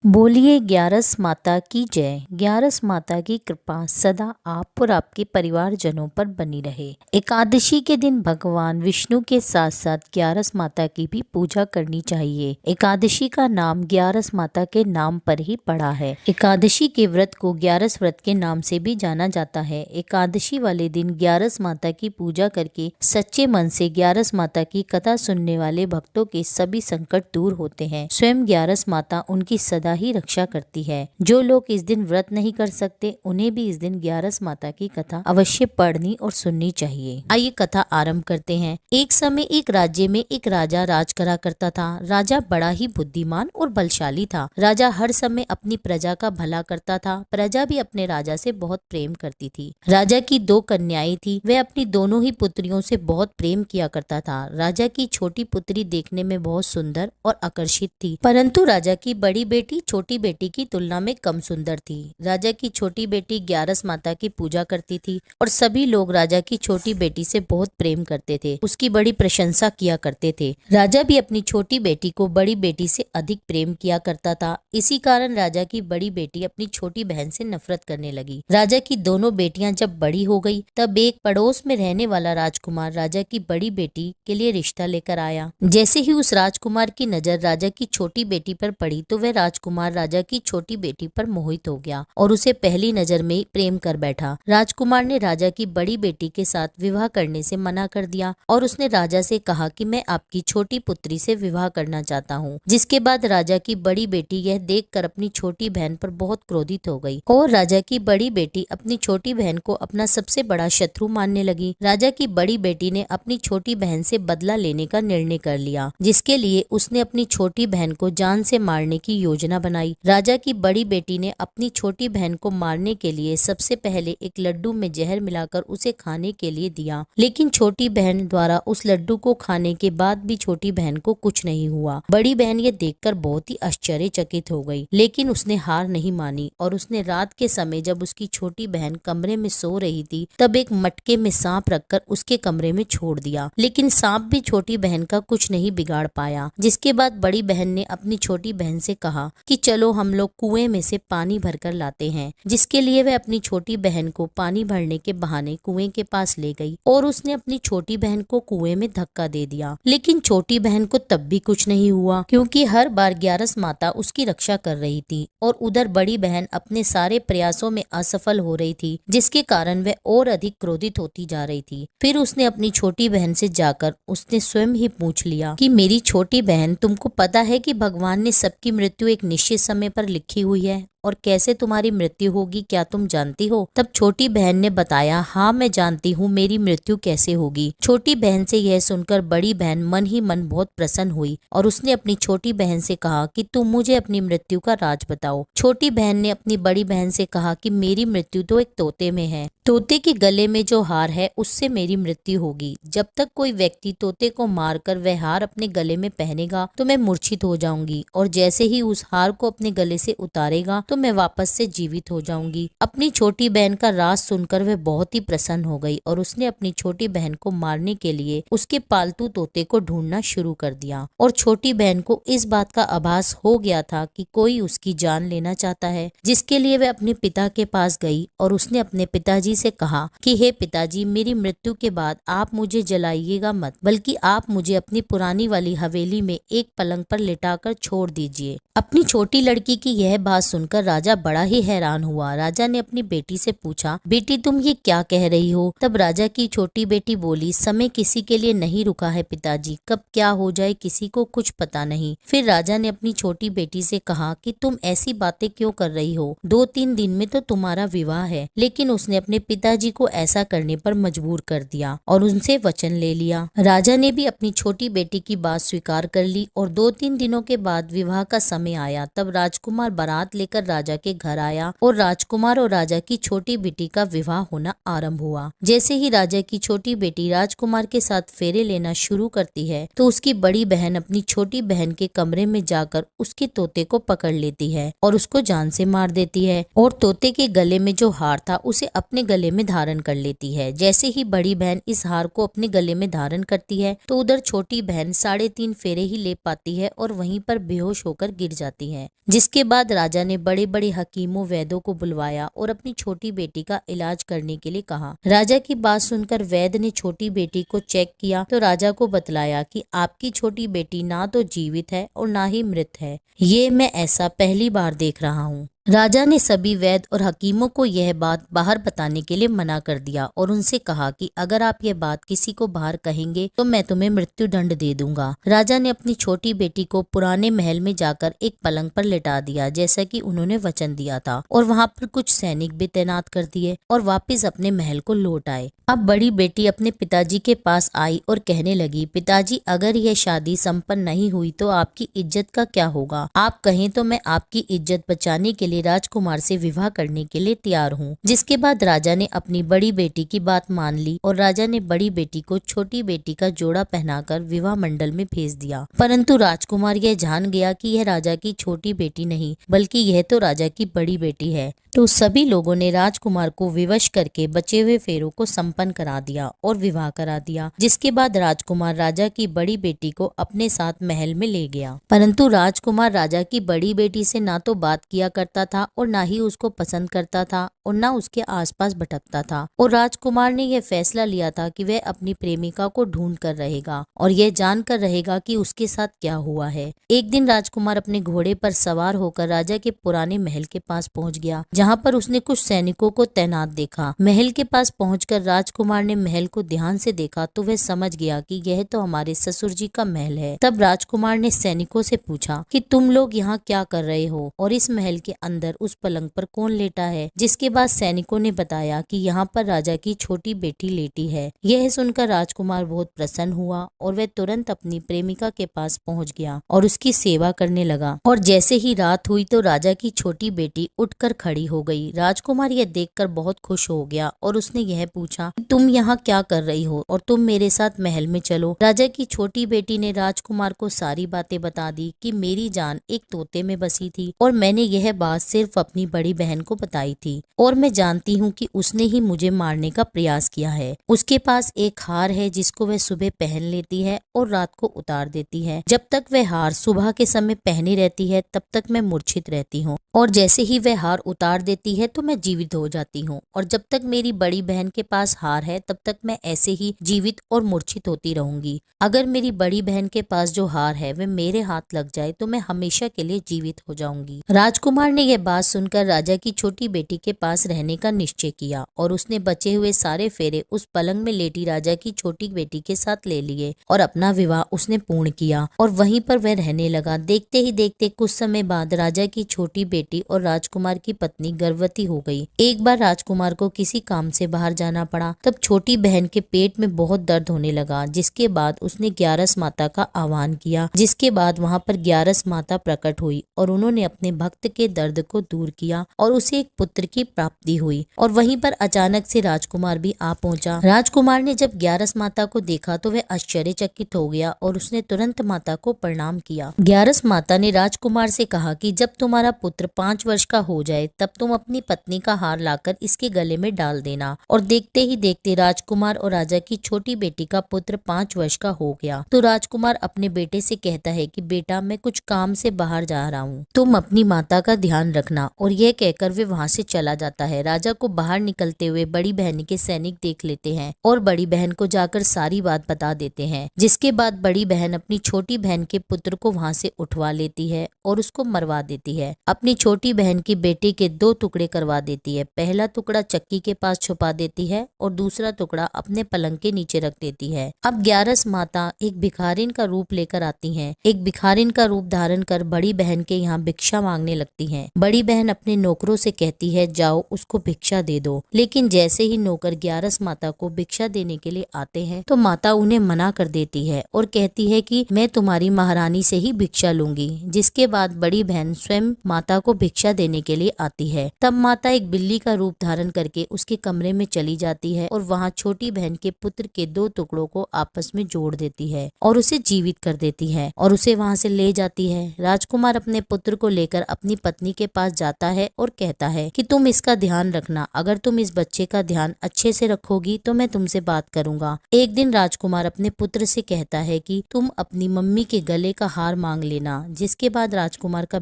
बोलिए ग्यारस माता की जय। ग्यारस माता की कृपा सदा आप और आपके परिवारजनों पर बनी रहे। एकादशी के दिन भगवान विष्णु के साथ साथ ग्यारस माता की भी पूजा करनी चाहिए। एकादशी का नाम ग्यारस माता के नाम पर ही पड़ा है। एकादशी के व्रत को ग्यारस व्रत के नाम से भी जाना जाता है। एकादशी वाले दिन ग्यारस माता की पूजा करके सच्चे मन से ग्यारस माता की कथा सुनने वाले भक्तों के सभी संकट दूर होते हैं। स्वयं ग्यारस माता उनकी सदा ही रक्षा करती है। जो लोग इस दिन व्रत नहीं कर सकते उन्हें भी इस दिन ग्यारस माता की कथा अवश्य पढ़नी और सुननी चाहिए। आइए कथा आरंभ करते हैं। एक समय एक राज्य में एक राजा राज करा करता था। राजा बड़ा ही बुद्धिमान और बलशाली था। राजा हर समय अपनी प्रजा का भला करता था। प्रजा भी अपने राजा से बहुत प्रेम करती थी। राजा की दो कन्याएं थी। वह अपनी दोनों ही पुत्रियों से बहुत प्रेम किया करता था। राजा की छोटी पुत्री देखने में बहुत सुंदर और आकर्षित थी, परंतु राजा की बड़ी बेटी छोटी बेटी की तुलना में कम सुंदर थी। राजा की छोटी बेटी ग्यारस माता की पूजा करती थी और सभी लोग राजा की छोटी बेटी से बहुत प्रेम करते थे, उसकी बड़ी प्रशंसा किया करते थे। राजा भी अपनी छोटी बेटी को बड़ी बेटी से अधिक प्रेम किया करता था। इसी कारण राजा की बड़ी बेटी अपनी छोटी बहन से नफरत करने लगी। राजा की दोनों बेटियां जब बड़ी हो गई तब एक पड़ोस में रहने वाला राजकुमार राजा की बड़ी बेटी के लिए रिश्ता लेकर आया। जैसे ही उस राजकुमार की नजर राजा की छोटी बेटी पर पड़ी तो वह राजकुमार राजा की छोटी बेटी पर मोहित हो गया और उसे पहली नजर में प्रेम कर बैठा। राजकुमार ने राजा की बड़ी बेटी के साथ विवाह करने से मना कर दिया और उसने राजा से कहा कि मैं आपकी छोटी पुत्री से विवाह करना चाहता हूँ। जिसके बाद राजा की बड़ी बेटी यह देखकर अपनी छोटी बहन पर बहुत क्रोधित हो गई और राजा की बड़ी बेटी अपनी छोटी बहन को अपना सबसे बड़ा शत्रु मानने लगी। राजा की बड़ी बेटी ने अपनी छोटी बहन से बदला लेने का निर्णय कर लिया, जिसके लिए उसने अपनी छोटी बहन को जान से मारने की योजना बनाई। राजा की बड़ी बेटी ने अपनी छोटी बहन को मारने के लिए सबसे पहले एक लड्डू में जहर मिलाकर उसे खाने के लिए दिया, लेकिन छोटी बहन द्वारा उस लड्डू को खाने के बाद भी छोटी बहन को कुछ नहीं हुआ। बड़ी बहन ये देखकर बहुत ही आश्चर्यचकित हो गई, लेकिन उसने हार नहीं मानी और उसने रात के समय जब उसकी छोटी बहन कमरे में सो रही थी तब एक मटके में सांप रखकर उसके कमरे में छोड़ दिया, लेकिन सांप भी छोटी बहन का कुछ नहीं बिगाड़ पाया। जिसके बाद बड़ी बहन ने अपनी छोटी बहन से कहा कि चलो हम लोग कुएं में से पानी भरकर लाते हैं, जिसके लिए वह अपनी छोटी बहन को पानी भरने के बहाने कुएं के पास ले गई और उसने अपनी छोटी बहन को कुएं में धक्का दे दिया। लेकिन छोटी बहन को तब भी कुछ नहीं हुआ, क्योंकि हर बार ग्यारस माता उसकी रक्षा कर रही थी और उधर बड़ी बहन अपने सारे प्रयासों में असफल हो रही थी, जिसके कारण वह और अधिक क्रोधित होती जा रही थी। फिर उसने अपनी छोटी बहन से जाकर उसने स्वयं ही पूछ लिया कि मेरी छोटी बहन, तुमको पता है कि भगवान ने सबकी मृत्यु एक निश्चित समय पर लिखी हुई है और कैसे तुम्हारी मृत्यु होगी, क्या तुम जानती हो? तब छोटी बहन ने बताया, हाँ मैं जानती हूँ मेरी मृत्यु कैसे होगी। छोटी बहन से यह सुनकर बड़ी बहन मन ही मन बहुत प्रसन्न हुई और उसने अपनी छोटी बहन से कहा कि तुम मुझे अपनी मृत्यु का राज बताओ। छोटी बहन ने अपनी बड़ी बहन से कहा कि मेरी मृत्यु तो एक तोते में है। तोते के गले में जो हार है उससे मेरी मृत्यु होगी। जब तक कोई व्यक्ति तोते को मारकर वह हार अपने गले में पहनेगा तो मैं मूर्छित हो जाऊंगी और जैसे ही उस हार को अपने गले से उतारेगा तो मैं वापस से जीवित हो जाऊंगी। अपनी छोटी बहन का राज सुनकर वह बहुत ही प्रसन्न हो गई और उसने अपनी छोटी बहन को मारने के लिए उसके पालतू तोते को ढूंढना शुरू कर दिया और छोटी बहन को इस बात का आभास हो गया था कि कोई उसकी जान लेना चाहता है, जिसके लिए वह अपने पिता के पास गई और उसने अपने पिताजी से कहा कि हे पिताजी, मेरी मृत्यु के बाद आप मुझे जलाइएगा मत, बल्कि आप मुझे अपनी पुरानी वाली हवेली में एक पलंग पर लिटाकर छोड़ दीजिए। अपनी छोटी लड़की की यह बात सुनकर राजा बड़ा ही हैरान हुआ। राजा ने अपनी बेटी से पूछा, बेटी तुम ये क्या कह रही हो? तब राजा की छोटी बेटी बोली, समय किसी के लिए नहीं रुका है पिताजी, कब क्या हो जाए किसी को कुछ पता नहीं। फिर राजा ने अपनी छोटी बेटी से कहा कि तुम ऐसी बातें क्यों कर रही हो? 2-3 दिन में तो तुम्हारा विवाह है। लेकिन उसने अपने पिताजी को ऐसा करने पर मजबूर कर दिया और उनसे वचन ले लिया। राजा ने भी अपनी छोटी बेटी की बात स्वीकार कर ली और 2-3 दिनों के बाद विवाह का समय आया। तब राजकुमार बारात लेकर राजा के घर आया और राजकुमार और राजा की छोटी बेटी का विवाह होना आरंभ हुआ। जैसे ही राजा की छोटी बेटी राजकुमार के साथ फेरे लेना शुरू करती है तो उसकी बड़ी बहन अपनी छोटी बहन के कमरे में जाकर उसके तोते को पकड़ लेती है और उसको जान से मार देती है और तोते के गले में जो हार था उसे अपने गले में धारण कर लेती है। जैसे ही बड़ी बहन इस हार को अपने गले में धारण करती है तो उधर छोटी बहन 3.5 फेरे ही ले पाती है और वहीं पर बेहोश होकर गिर जाती है। जिसके बाद राजा ने बड़े बड़े हकीमों वैद्यों को बुलवाया और अपनी छोटी बेटी का इलाज करने के लिए कहा। राजा की बात सुनकर वैद्य ने छोटी बेटी को चेक किया तो राजा को बतलाया कि आपकी छोटी बेटी ना तो जीवित है और ना ही मृत है। ये मैं ऐसा पहली बार देख रहा हूँ। राजा ने सभी वैद्य और हकीमों को यह बात बाहर बताने के लिए मना कर दिया और उनसे कहा कि अगर आप यह बात किसी को बाहर कहेंगे तो मैं तुम्हें मृत्यु दंड दे दूंगा। राजा ने अपनी छोटी बेटी को पुराने महल में जाकर एक पलंग पर लिटा दिया जैसा कि उन्होंने वचन दिया था और वहां पर कुछ सैनिक भी तैनात कर दिए और वापस अपने महल को लौट आए। अब बड़ी बेटी अपने पिताजी के पास आई और कहने लगी, पिताजी अगर यह शादी संपन्न नहीं हुई तो आपकी इज्जत का क्या होगा? आप कहें तो मैं आपकी इज्जत बचाने के लिए राजकुमार से विवाह करने के लिए तैयार हूँ। जिसके बाद राजा ने अपनी बड़ी बेटी की बात मान ली और राजा ने बड़ी बेटी को छोटी बेटी का जोड़ा पहनाकर विवाह मंडल में भेज दिया। परंतु राजकुमार यह जान गया कि यह राजा की छोटी बेटी नहीं बल्कि यह तो राजा की बड़ी बेटी है। तो सभी लोगों ने राजकुमार को विवश करके बचे हुए फेरों को संपन्न करा दिया और विवाह करा दिया। जिसके बाद राजकुमार राजा की बड़ी बेटी को अपने साथ महल में ले गया। परंतु राजकुमार राजा की बड़ी बेटी से ना तो बात किया करता था और ना ही उसको पसंद करता था और ना उसके आसपास भटकता था। और राजकुमार ने यह फैसला लिया था कि वह अपनी प्रेमिका को ढूंढ कर रहेगा और यह जानकर रहेगा कि उसके साथ क्या हुआ है। एक दिन राजकुमार अपने घोड़े पर सवार होकर राजा के पुराने महल के पास पहुंच गया जहां पर उसने कुछ सैनिकों को तैनात देखा। महल के पास पहुंचकर राजकुमार ने महल को ध्यान से देखा तो वह समझ गया कि यह तो हमारे ससुर जी का महल है। तब राजकुमार ने सैनिकों से पूछा कि तुम लोग यहाँ क्या कर रहे हो और इस महल के अंदर उस पलंग पर कौन लेटा है? जिसके बाद सैनिकों ने बताया कि यहाँ पर राजा की छोटी बेटी लेटी है। यह सुनकर राजकुमार बहुत प्रसन्न हुआ और वह तुरंत अपनी प्रेमिका के पास पहुँच गया और उसकी सेवा करने लगा। और जैसे ही रात हुई तो राजा की छोटी बेटी उठकर खड़ी हो गई। राजकुमार यह देखकर बहुत खुश हो गया और उसने यह पूछा, तुम यहाँ क्या कर रही हो और तुम मेरे साथ महल में चलो। राजा की छोटी बेटी ने राजकुमार को सारी बातें बता दी कि मेरी जान एक तोते में बसी थी और मैंने यह बात सिर्फ अपनी बड़ी बहन को बताई थी और मैं जानती हूँ कि उसने ही मुझे मारने का प्रयास किया है। उसके पास एक हार है जिसको वह सुबह पहन लेती है और रात को उतार देती है। जब तक वह हार सुबह के समय पहनी रहती है तब तक मैं मूर्छित रहती हूँ और जैसे ही वह हार उतार देती है तो मैं जीवित हो जाती हूँ और जब तक मेरी बड़ी बहन के पास हार है तब तक मैं ऐसे ही जीवित और मूर्छित होती रहूंगी। अगर मेरी बड़ी बहन के पास जो हार है वह मेरे हाथ लग जाए तो मैं हमेशा के लिए जीवित हो जाऊंगी। राजकुमार ने यह बात सुनकर राजा की छोटी बेटी के पास रहने का निश्चय किया और उसने बचे हुए सारे फेरे उस पलंग में लेटी राजा की छोटी बेटी के साथ ले लिए और अपना विवाह उसने पूर्ण किया और वहीं पर वह रहने लगा। देखते ही देखते कुछ समय बाद राजा की छोटी बेटी और राजकुमार की पत्नी गर्भवती हो गई। एक बार राजकुमार को किसी काम से बाहर जाना पड़ा तब छोटी बहन के पेट में बहुत दर्द होने लगा। जिसके बाद उसने ग्यारस माता का आह्वान किया। जिसके बाद वहां पर ग्यारस माता प्रकट हुई और उन्होंने अपने भक्त के दर्द को दूर किया और उसे एक पुत्र की प्राप्ति हुई। और वहीं पर अचानक से राजकुमार भी आ पहुंचा। राजकुमार ने जब ग्यारस माता को देखा तो वह आश्चर्यचकित हो गया और उसने तुरंत माता को प्रणाम किया। ग्यारस माता ने राजकुमार से कहा कि जब तुम्हारा पुत्र 5 वर्ष का हो जाए तब तुम अपनी पत्नी का हार लाकर इसके गले में डाल देना। और देखते ही देखते राजकुमार और राजा की छोटी बेटी का पुत्र 5 वर्ष का हो गया। तो राजकुमार अपने बेटे से कहता है कि बेटा मैं कुछ काम से बाहर जा रहा हूँ, तुम अपनी माता का ध्यान रखना। और यह कहकर वे वहाँ से चला जाता है। राजा को बाहर निकलते हुए बड़ी बहन के सैनिक देख लेते हैं और बड़ी बहन को जाकर सारी बात बता देते हैं। जिसके बाद बड़ी बहन अपनी छोटी बहन के पुत्र को वहाँ से उठवा लेती है और उसको मरवा देती है। अपनी छोटी बहन की बेटे के 2 टुकड़े करवा देती है। पहला टुकड़ा चक्की के पास छुपा देती है और दूसरा टुकड़ा अपने पलंग के नीचे रख देती है। अब ग्यारस माता एक भिखारिन का रूप लेकर आती हैं। एक भिखारिन का रूप धारण कर बड़ी बहन के यहाँ भिक्षा मांगने लगती हैं बड़ी बहन अपने नौकरों से कहती है जाओ उसको भिक्षा दे दो, लेकिन जैसे ही नौकर ग्यारस माता को भिक्षा देने के लिए आते हैं तो माता उन्हें मना कर देती है और कहती है कि मैं तुम्हारी महारानी से ही भिक्षा लूंगी। जिसके बाद बड़ी बहन स्वयं माता को भिक्षा देने के लिए आती है। तब माता एक बिल्ली का रूप धारण करके उसके कमरे में चली जाती है और वहाँ छोटी बहन के पुत्र के 2 टुकड़ों को आपस में जोड़ देती है और उसे जीवित कर देती है और उसे वहाँ से ले जाती है। राजकुमार अपने पुत्र को लेकर अपनी पत्नी के पास जाता है और कहता है कि तुम इसका ध्यान रखना, अगर तुम इस बच्चे का ध्यान अच्छे से रखोगी तो मैं तुमसे बात करूंगा। एक दिन राजकुमार अपने पुत्र से कहता है कि तुम अपनी मम्मी के गले का हार मांग लेना। जिसके बाद राजकुमार का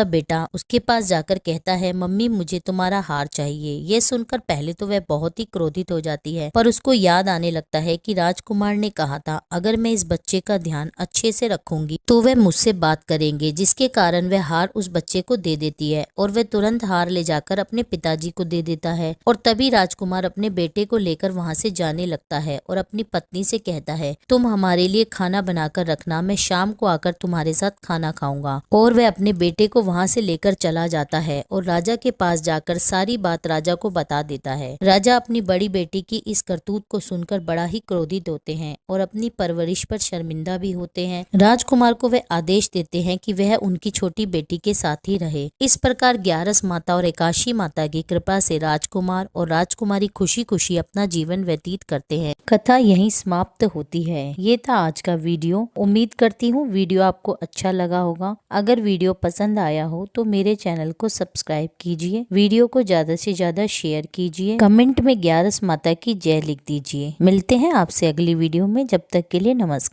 बेटा उसके पास जाकर कहता है मम्मी मुझे तुम्हारा हार चाहिए। ये सुनकर पहले तो वह बहुत ही क्रोधित हो जाती है, पर उसको याद आने लगता है कि राजकुमार ने कहा था अगर मैं इस बच्चे का ध्यान अच्छे से रखूंगी तो वह मुझसे बात करेंगे, जिसके कारण वह हार उस बच्चे को दे देती है और वह तुरंत हार ले जाकर अपने पिताजी को दे देता है। और तभी राजकुमार अपने बेटे को लेकर वहाँ से जाने लगता है और अपनी पत्नी से कहता है तुम हमारे लिए खाना बनाकर रखना, मैं शाम को आकर तुम्हारे साथ खाना खाऊंगा। और वह अपने बेटे को वहाँ से लेकर चला जाता है और राजा के पास जाकर सारी बात राजा को बता देता है। राजा अपनी बड़ी बेटी की इस करतूत को सुनकर बड़ा ही क्रोधित होते हैं और अपनी परवरिश पर शर्मिंदा भी होते हैं। राजकुमार को वे आदेश देते हैं कि वह उनकी छोटी बेटी के साथ ही रहे। इस प्रकार ग्यारस माता और एकादशी माता की कृपा से राजकुमार और राजकुमारी खुशी खुशी अपना जीवन व्यतीत करते हैं। कथा यहीं समाप्त होती है। ये था आज का वीडियो। उम्मीद करती हूँ वीडियो आपको अच्छा लगा होगा। अगर वीडियो पसंद आया हो तो मेरे चैनल को सब्सक्राइब कीजिए, वीडियो को ज्यादा से ज्यादा शेयर कीजिए, कमेंट में ग्यारस माता की जय लिख दीजिए। मिलते हैं आपसे अगली वीडियो में, जब तक के लिए नमस्कार।